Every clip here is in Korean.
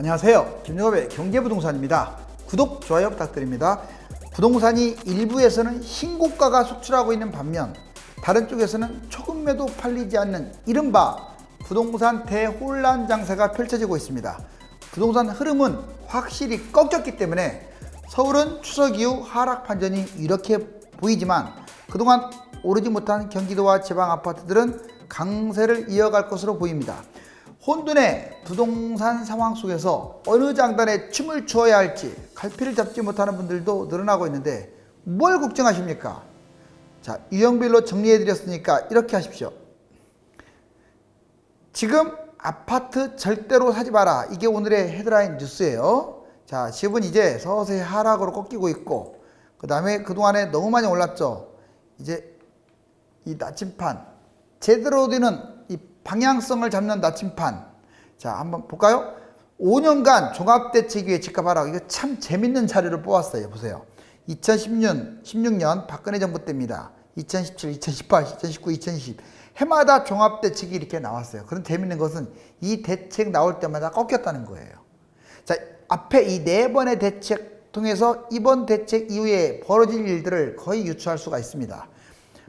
안녕하세요. 김영업의 경제부동산입니다. 구독, 좋아요 부탁드립니다. 부동산이 일부에서는 신고가가 속출하고 있는 반면 다른 쪽에서는 초급 매도 팔리지 않는 이른바 부동산 대혼란 장세가 펼쳐지고 있습니다. 부동산 흐름은 확실히 꺾였기 때문에 서울은 추석 이후 하락 판전이 이렇게 보이지만 그동안 오르지 못한 경기도와 지방 아파트들은 강세를 이어갈 것으로 보입니다. 혼돈의 부동산 상황 속에서 어느 장단에 춤을 추어야 할지 갈피를 잡지 못하는 분들도 늘어나고 있는데 뭘 걱정하십니까? 자, 유형별로 정리해 드렸으니까 이렇게 하십시오. 지금 아파트 절대로 사지 마라. 이게 오늘의 헤드라인 뉴스예요. 자, 집은 이제 서서히 하락으로 꺾이고 있고 그 다음에 그동안에 너무 많이 올랐죠. 이제 이 나침판 제대로 되는 이 방향성을 잡는 나침판. 자, 한번 볼까요? 5년간 종합대책위의 집값 하락. 이거 참 재밌는 자료를 뽑았어요. 보세요. 2016년 박근혜 정부 때입니다. 2017, 2018, 2019, 2020 해마다 종합대책이 이렇게 나왔어요. 그런 재밌는 것은 이 대책 나올 때마다 꺾였다는 거예요. 자, 앞에 이 네 번의 대책 통해서 이번 대책 이후에 벌어질 일들을 거의 유추할 수가 있습니다.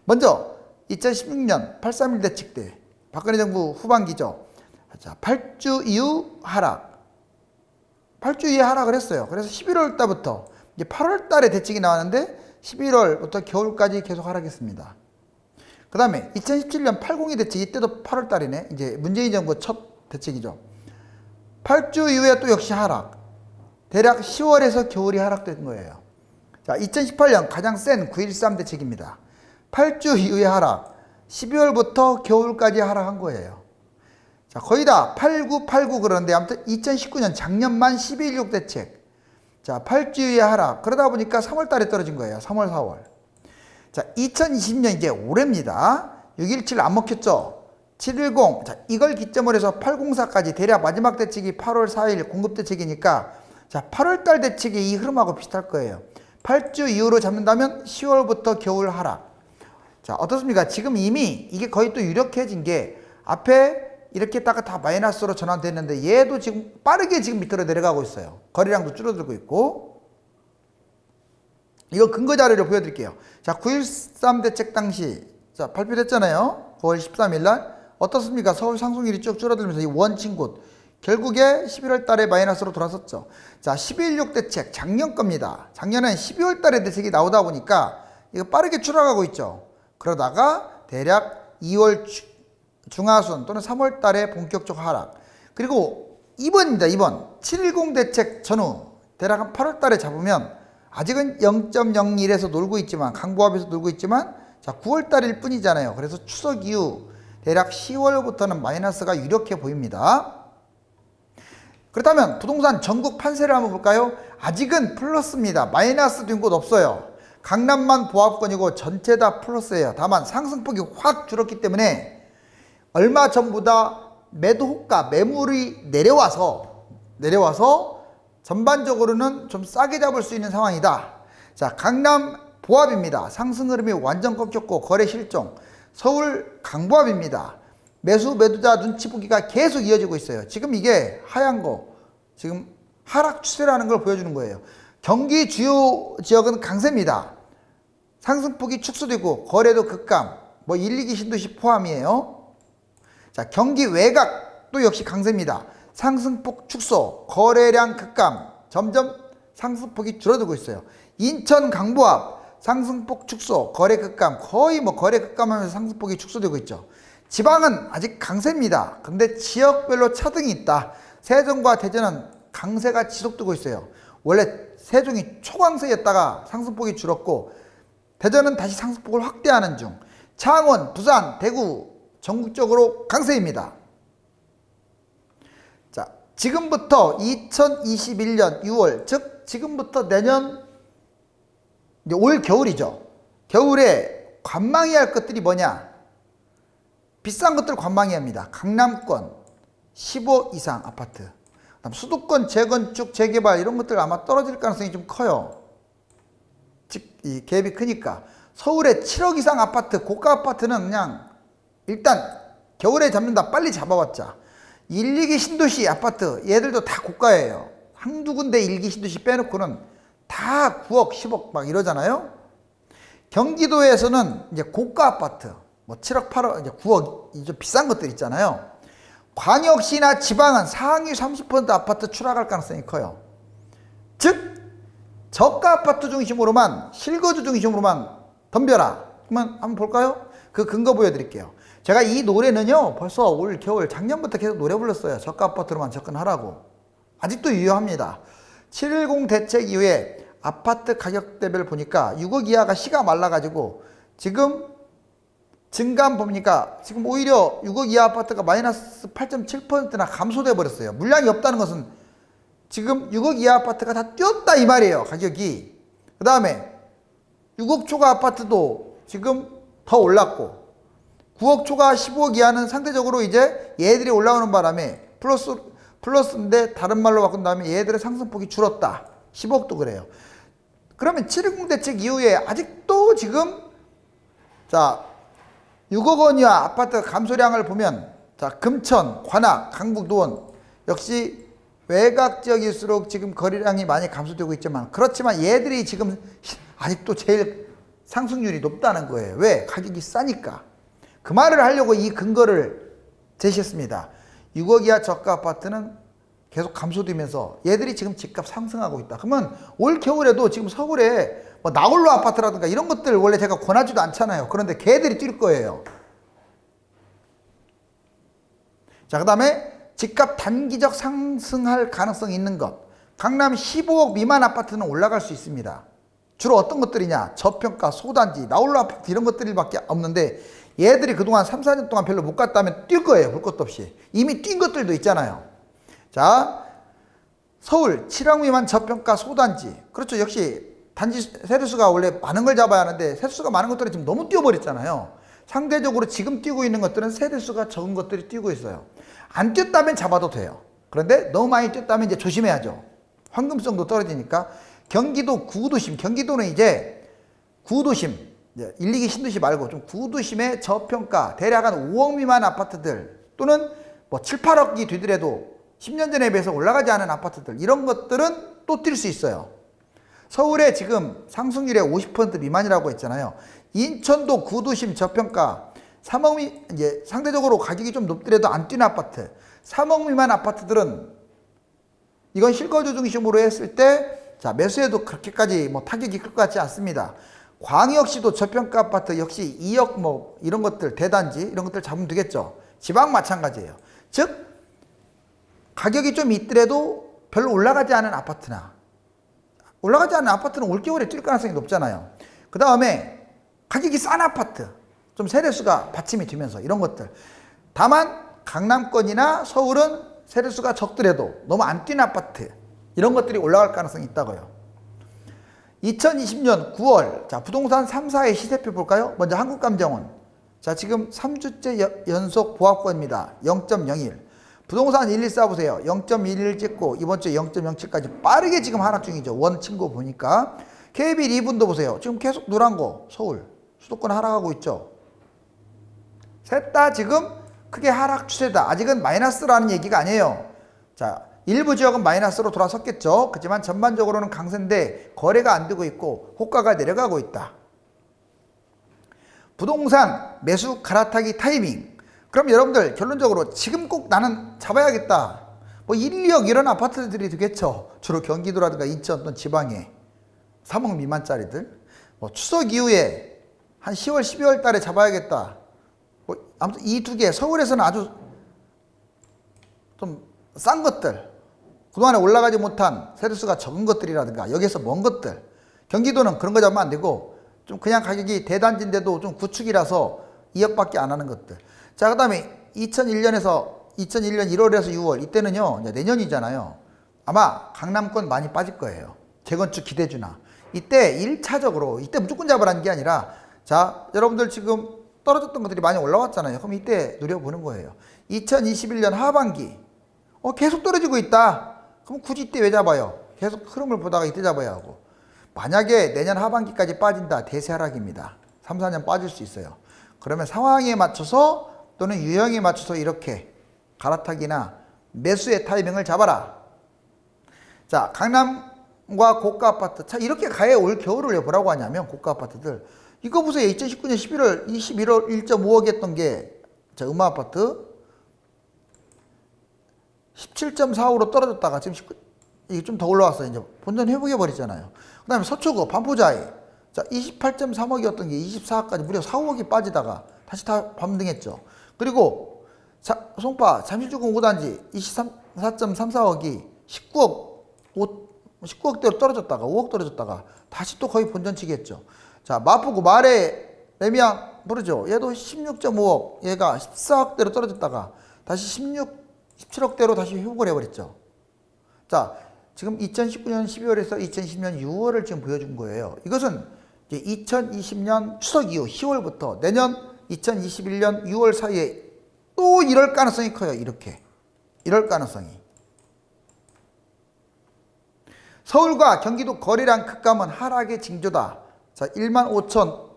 먼저 2016년 8.31 대책 때 박근혜 정부 후반기죠. 자, 8주 이후 하락. 8주 이후에 하락을 했어요. 그래서 11월 달부터 이제 8월 달에 대책이 나왔는데 11월부터 겨울까지 계속 하락했습니다. 그 다음에 2017년 802 대책, 이때도 8월 달이네. 이제 문재인 정부 첫 대책이죠. 8주 이후에 또 역시 하락. 대략 10월에서 겨울이 하락된 거예요. 자, 2018년 가장 센 9.13 대책입니다. 8주 이후에 하락. 12월부터 겨울까지 하락한 거예요. 자, 거의 다 8989 그러는데 아무튼 2019년 작년만 12.16 대책. 자, 8주 이후에 하락. 그러다 보니까 3월 달에 떨어진 거예요. 3월, 4월. 자, 2020년 이제 올해입니다. 6.17 안 먹혔죠? 7.10. 자, 이걸 기점으로 해서 804까지 대략 마지막 대책이 8월 4일 공급 대책이니까 자, 8월 달 대책의 이 흐름하고 비슷할 거예요. 8주 이후로 잡는다면 10월부터 겨울 하락. 자, 어떻습니까? 지금 이미 이게 거의 또 유력해진 게 앞에 이렇게 있다가 다 마이너스로 전환됐는데 얘도 지금 빠르게 지금 밑으로 내려가고 있어요. 거래량도 줄어들고 있고. 이거 근거 자료를 보여드릴게요. 자, 9.13 대책 당시 자, 발표됐잖아요. 9월 13일 날. 어떻습니까? 서울 상승률이 쭉 줄어들면서 이 원친 곳. 결국에 11월 달에 마이너스로 돌아섰죠. 자, 12.16 대책 작년 겁니다. 작년엔 12월 달에 대책이 나오다 보니까 이거 빠르게 추락하고 있죠. 그러다가 대략 2월 중하순 또는 3월 달에 본격적 하락. 그리고 2번입니다. 2번. 7.10 대책 전후 대략 한 8월 달에 잡으면 아직은 0.01에서 놀고 있지만 강보합에서 놀고 있지만 자, 9월 달일 뿐이잖아요. 그래서 추석 이후 대략 10월부터는 마이너스가 유력해 보입니다. 그렇다면 부동산 전국 판세를 한번 볼까요? 아직은 플러스입니다. 마이너스 된 곳 없어요. 강남만 보합권이고 전체 다 플러스예요. 다만 상승폭이 확 줄었기 때문에 얼마 전보다 매도 호가, 매물이 내려와서 전반적으로는 좀 싸게 잡을 수 있는 상황이다. 자, 강남 보합입니다. 상승 흐름이 완전 꺾였고 거래 실종. 서울 강보합입니다. 매수자 눈치 보기가 계속 이어지고 있어요. 지금 이게 하얀 거 지금 하락 추세라는 걸 보여주는 거예요. 경기 주요 지역은 강세입니다. 상승폭이 축소되고 거래도 급감. 뭐 1, 2기 신도시 포함이에요. 자, 경기 외곽도 역시 강세입니다. 상승폭 축소, 거래량 급감. 점점 상승폭이 줄어들고 있어요. 인천 강보합 상승폭 축소, 거래 급감. 거의 뭐 거래 급감하면서 상승폭이 축소되고 있죠. 지방은 아직 강세입니다. 근데 지역별로 차등이 있다. 세종과 대전은 강세가 지속되고 있어요. 원래 세종이 초강세였다가 상승폭이 줄었고 대전은 다시 상승폭을 확대하는 중. 창원, 부산, 대구 전국적으로 강세입니다. 자, 지금부터 2021년 6월 즉 지금부터 내년 이제 올 겨울이죠. 겨울에 관망해야 할 것들이 뭐냐? 비싼 것들 관망해야 합니다. 강남권 15 이상 아파트. 그다음 수도권 재건축, 재개발 이런 것들 아마 떨어질 가능성이 좀 커요. 즉, 이 갭이 크니까. 서울에 7억 이상 아파트, 고가 아파트는 그냥 일단 겨울에 잡는다. 빨리 잡아봤자. 1, 2기 신도시 아파트 얘들도 다 고가예요. 한두 군데 1기 신도시 빼놓고는 다 9억, 10억 막 이러잖아요. 경기도에서는 이제 고가 아파트 뭐 7억, 8억, 이제 9억 이제 비싼 것들 있잖아요. 광역시나 지방은 상위 30% 아파트 추락할 가능성이 커요. 즉 저가 아파트 중심으로만 실거주 중심으로만 덤벼라. 그러면 한번 볼까요? 그 근거 보여드릴게요. 제가 이 노래는요 벌써 올 겨울 작년부터 계속 노래 불렀어요. 저가 아파트로만 접근하라고. 아직도 유효합니다. 710 대책 이후에 아파트 가격대별 보니까 6억 이하가 시가 말라가지고 지금 증감 보니까 지금 오히려 6억 이하 아파트가 마이너스 8.7%나 감소돼 버렸어요. 물량이 없다는 것은 지금 6억 이하 아파트가 다 뛰었다 이 말이에요. 가격이. 그 다음에 6억 초과 아파트도 지금 더 올랐고 9억 초과 15억 이하는 상대적으로 이제 얘들이 올라오는 바람에 플러스인데 다른 말로 바꾼 다음에 얘들의 상승폭이 줄었다. 15억도 그래요. 그러면 710 대책 이후에 아직도 지금 자 6억 원 이하 아파트 감소량을 보면 자 금천, 관악, 강북, 노원 역시 외곽 지역일수록 지금 거래량이 많이 감소되고 있지만 그렇지만 얘들이 지금 아직도 제일 상승률이 높다는 거예요. 왜? 가격이 싸니까. 그 말을 하려고 이 근거를 제시했습니다. 6억 이하 저가 아파트는 계속 감소되면서 얘들이 지금 집값 상승하고 있다. 그러면 올 겨울에도 지금 서울에 뭐 나홀로 아파트라든가 이런 것들 원래 제가 권하지도 않잖아요. 그런데 걔들이 뛸 거예요. 자, 그 다음에 집값 단기적 상승할 가능성이 있는 것. 강남 15억 미만 아파트는 올라갈 수 있습니다. 주로 어떤 것들이냐? 저평가, 소단지, 나홀로 아파트 이런 것들밖에 없는데 얘들이 그동안 3, 4년 동안 별로 못 갔다면 뛸 거예요. 볼 것도 없이. 이미 뛴 것들도 있잖아요. 자, 서울 7억 미만 저평가 소단지. 그렇죠. 역시 단지 세대수가 원래 많은 걸 잡아야 하는데 세대수가 많은 것들이 지금 너무 뛰어버렸잖아요. 상대적으로 지금 뛰고 있는 것들은 세대수가 적은 것들이 뛰고 있어요. 안 뛰었다면 잡아도 돼요. 그런데 너무 많이 뛰었다면 이제 조심해야죠. 황금성도 떨어지니까. 경기도 구도심. 경기도는 이제 구도심. 1, 2기 신도시 말고 좀 구도심의 저평가 대략 한 5억 미만 아파트들 또는 뭐 7, 8억이 되더라도 10년 전에 비해서 올라가지 않은 아파트들 이런 것들은 또 뛸 수 있어요. 서울에 지금 상승률의 50% 미만이라고 했잖아요. 인천도 구도심 저평가 3억 이제 상대적으로 가격이 좀 높더라도 안 뛰는 아파트 3억 미만 아파트들은 이건 실거주 중심으로 했을 때 자 매수해도 그렇게까지 뭐 타격이 클 것 같지 않습니다. 광역시도 저평가 아파트 역시 2억 뭐 이런 것들 대단지 이런 것들 잡으면 되겠죠. 지방 마찬가지예요. 즉 가격이 좀 있더라도 별로 올라가지 않은 아파트나 올라가지 않은 아파트는 올겨울에 뛸 가능성이 높잖아요. 그 다음에 가격이 싼 아파트 좀 세대수가 받침이 되면서 이런 것들 다만 강남권이나 서울은 세대수가 적더라도 너무 안 뛰는 아파트 이런 것들이 올라갈 가능성이 있다고요. 2020년 9월 자 부동산 3사의 시세표 볼까요? 먼저 한국감정원 자 지금 3주째 연속 보합권입니다. 0.01 부동산 114 보세요. 0.11 찍고 이번 주에 0.07까지 빠르게 지금 하락 중이죠. 원 친구 보니까 KB 2분도 보세요. 지금 계속 노란 거 서울 수도권 하락하고 있죠. 셋 다 지금 크게 하락 추세다. 아직은 마이너스라는 얘기가 아니에요. 자 일부 지역은 마이너스로 돌아섰겠죠. 그렇지만 전반적으로는 강세인데 거래가 안 되고 있고 호가가 내려가고 있다. 부동산 매수 갈아타기 타이밍. 그럼 여러분들 결론적으로 지금 꼭 나는 잡아야겠다. 뭐 1, 2억 이런 아파트들이 되겠죠. 주로 경기도라든가 인천 또는 지방에 3억 미만짜리들. 뭐 추석 이후에 한 10월, 12월 달에 잡아야겠다. 뭐 아무튼 이 두 개 서울에서는 아주 좀 싼 것들. 그동안에 올라가지 못한 세대수가 적은 것들이라든가 여기에서 먼 것들. 경기도는 그런 거 잡으면 안 되고 좀 그냥 가격이 대단지인데도 좀 구축이라서 2억밖에 안 하는 것들. 자, 그 다음에 2001년 1월에서 6월 이때는요 이제 내년이잖아요. 아마 강남권 많이 빠질 거예요. 재건축 기대주나 이때 1차적으로 이때 무조건 잡으라는 게 아니라 자 여러분들 지금 떨어졌던 것들이 많이 올라왔잖아요. 그럼 이때 노려보는 거예요. 2021년 하반기 계속 떨어지고 있다. 그럼 굳이 이때 왜 잡아요? 계속 흐름을 보다가 이때 잡아야 하고 만약에 내년 하반기까지 빠진다. 대세 하락입니다. 3, 4년 빠질 수 있어요. 그러면 상황에 맞춰서 또는 유형에 맞춰서 이렇게 갈아타기나 매수의 타이밍을 잡아라. 자, 강남과 고가 아파트. 자, 이렇게 가해 올 겨울을 왜 뭐라고 하냐면, 고가 아파트들. 이거 보세요. 2019년 11월, 21월 1.5억 했던 게, 자, 음악 아파트. 17.45로 떨어졌다가 지금 19, 이게 좀 더 올라왔어요. 이제 본전 회복해버렸잖아요. 그 다음에 서초구, 반포자이. 자, 28.3억이었던 게 24억까지 무려 4, 5억이 빠지다가 다시 다 반등했죠. 그리고 송파, 잠실주공 5단지 24.34억이 19억대로 떨어졌다가 5억 떨어졌다가 다시 또 거의 본전치기 했죠. 자, 마포구 말에 레미안 모르죠. 얘도 16.5억, 얘가 14억대로 떨어졌다가 다시 17억대로 다시 회복을 해버렸죠. 자, 지금 2019년 12월에서 2020년 6월을 지금 보여준 거예요. 이것은 이제 2020년 추석 이후 10월부터 내년 2021년 6월 사이에 또 이럴 가능성이 커요. 이렇게. 이럴 가능성이. 서울과 경기도 거래량 급감은 하락의 징조다. 자, 1만 5천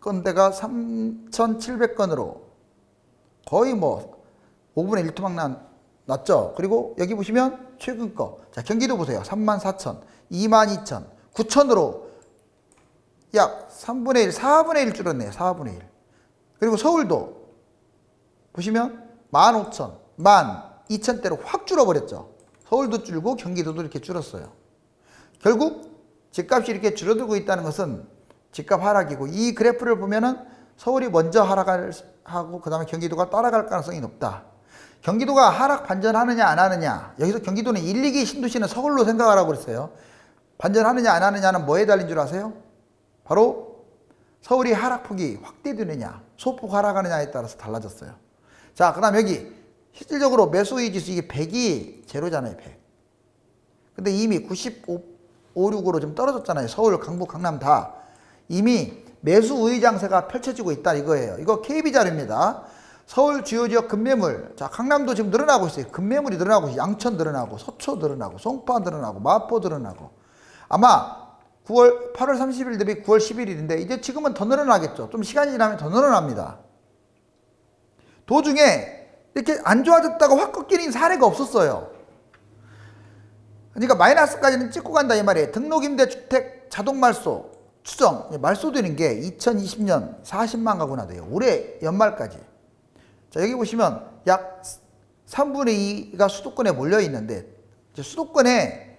건대가 3,700건으로 거의 뭐 5분의 1 토막 났죠. 그리고 여기 보시면 최근 거. 자, 경기도 보세요. 3만 4천, 2만 2천, 9천으로 약 3분의 1, 4분의 1 줄었네요. 4분의 1. 그리고 서울도 보시면 15,000, 12,000대로 확 줄어버렸죠. 서울도 줄고 경기도도 이렇게 줄었어요. 결국 집값이 이렇게 줄어들고 있다는 것은 집값 하락이고, 이 그래프를 보면은 서울이 먼저 하락을 하고 그 다음에 경기도가 따라갈 가능성이 높다. 경기도가 하락 반전하느냐 안 하느냐, 여기서 경기도는 1, 2기 신도시는 서울로 생각하라고 그랬어요. 반전하느냐 안 하느냐는 뭐에 달린 줄 아세요? 바로 서울이 하락폭이 확대되느냐 소폭 하락하느냐에 따라서 달라졌어요. 자, 그 다음 여기 실질적으로 매수의 지수 이게 100이 제로잖아요. 100. 근데 이미 95, 6으로 좀 떨어졌잖아요. 서울, 강북, 강남 다. 이미 매수 우위 장세가 펼쳐지고 있다 이거예요. 이거 KB 자료입니다. 서울 주요 지역 급매물. 자, 강남도 지금 늘어나고 있어요. 급매물이 늘어나고 있어요. 양천 늘어나고, 서초 늘어나고, 송파 늘어나고, 마포 늘어나고. 아마 8월 30일 대비 9월 11일인데 이제 지금은 더 늘어나겠죠. 좀 시간이 지나면 더 늘어납니다. 도중에 이렇게 안 좋아졌다가 확 꺾이는 사례가 없었어요. 그러니까 마이너스까지는 찍고 간다 이 말이에요. 등록임대주택 자동말소 추정, 말소되는 게 2020년 40만 가구나 돼요. 올해 연말까지. 자, 여기 보시면 약 3분의 2가 수도권에 몰려 있는데, 수도권에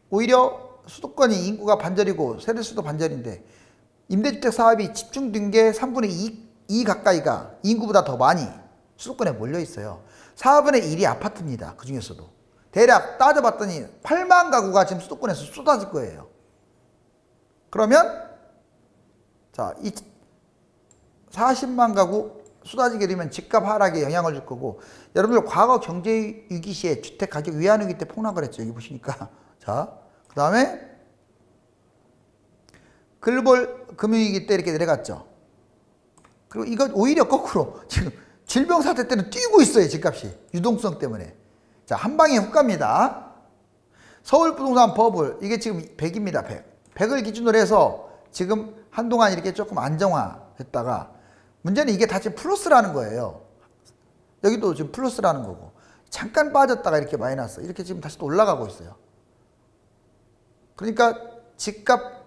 오히려 수도권이 인구가 반절이고 세대수도 반절인데 임대주택 사업이 집중된 게 3분의 2 가까이가 인구보다 더 많이 수도권에 몰려 있어요. 4분의 1이 아파트입니다. 그 중에서도. 대략 따져봤더니 8만 가구가 지금 수도권에서 쏟아질 거예요. 그러면 자, 40만 가구 쏟아지게 되면 집값 하락에 영향을 줄 거고, 여러분들 과거 경제 위기 시에 주택 가격 위안 위기 때 폭락을 했죠. 여기 보시니까. 자, 그 다음에 글로벌 금융위기 때 이렇게 내려갔죠. 그리고 이거 오히려 거꾸로 지금 질병 사태 때는 뛰고 있어요. 집값이 유동성 때문에. 자, 한 방에 훅 갑니다. 서울 부동산 버블, 이게 지금 100입니다. 100을 기준으로 해서 지금 한동안 이렇게 조금 안정화했다가, 문제는 이게 다 지금 플러스라는 거예요. 여기도 지금 플러스라는 거고, 잠깐 빠졌다가 이렇게 마이너스, 이렇게 지금 다시 또 올라가고 있어요. 그러니까 집값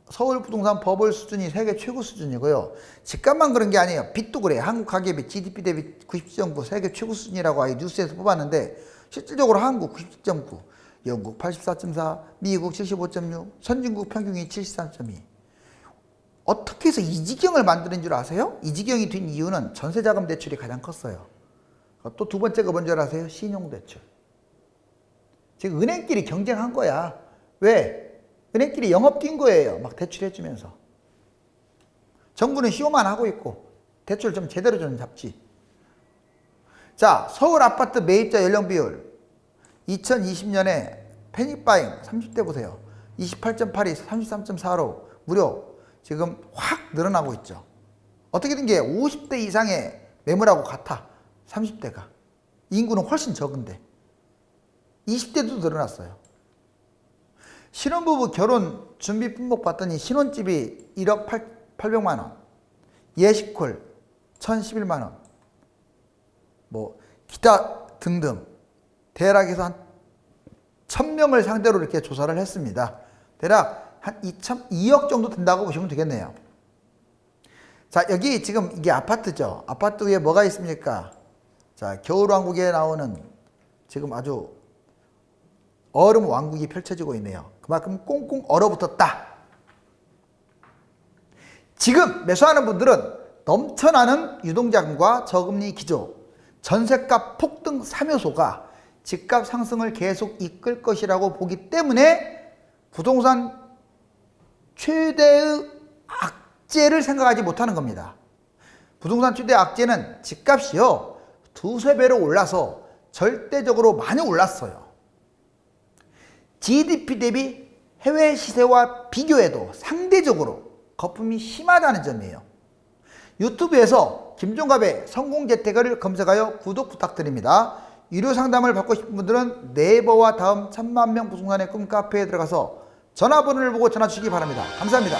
서울 부동산 버블 수준이 세계 최고 수준이고요. 집값만 그런 게 아니에요. 빚도 그래요. 한국 가계비 GDP 대비 90.9 세계 최고 수준이라고 아예 뉴스에서 뽑았는데, 실질적으로 한국 90.9, 영국 84.4, 미국 75.6, 선진국 평균이 73.2. 어떻게 해서 이 지경을 만드는 줄 아세요? 이 지경이 된 이유는 전세자금 대출이 가장 컸어요. 또 두 번째가 뭔지 아세요? 신용대출. 지금 은행끼리 경쟁한 거야. 왜? 은행끼리 영업 뛴 거예요. 막 대출해주면서. 정부는 시효만 하고 있고 대출 좀 제대로 좀 잡지. 자, 서울 아파트 매입자 연령 비율 2020년에 패닉바잉 30대 보세요. 28.8에서 33.4로 무려 지금 확 늘어나고 있죠. 어떻게 된 게 50대 이상의 매물하고 같아. 30대가. 인구는 훨씬 적은데 20대도 늘어났어요. 신혼부부 결혼 준비 품목 봤더니 신혼집이 1억 800만 원, 예식홀 1011만 원, 뭐 기타 등등 대략해서 한 1000명을 상대로 이렇게 조사를 했습니다. 대략 한 2억 정도 된다고 보시면 되겠네요. 자, 여기 지금 이게 아파트죠. 아파트 위에 뭐가 있습니까? 자, 겨울왕국에 나오는 지금 아주 얼음 왕국이 펼쳐지고 있네요. 그만큼 꽁꽁 얼어붙었다. 지금 매수하는 분들은 넘쳐나는 유동자금과 저금리 기조, 전셋값 폭등 3요소가 집값 상승을 계속 이끌 것이라고 보기 때문에 부동산 최대의 악재를 생각하지 못하는 겁니다. 부동산 최대 악재는 집값이요, 두세 배로 올라서 절대적으로 많이 올랐어요. GDP 대비 해외 시세와 비교해도 상대적으로 거품이 심하다는 점이에요. 유튜브에서 김종갑의 성공재테크를 검색하여 구독 부탁드립니다. 유료 상담을 받고 싶은 분들은 네이버와 다음 1000만 명 부동산의 꿈 카페에 들어가서 전화번호를 보고 전화 주시기 바랍니다. 감사합니다.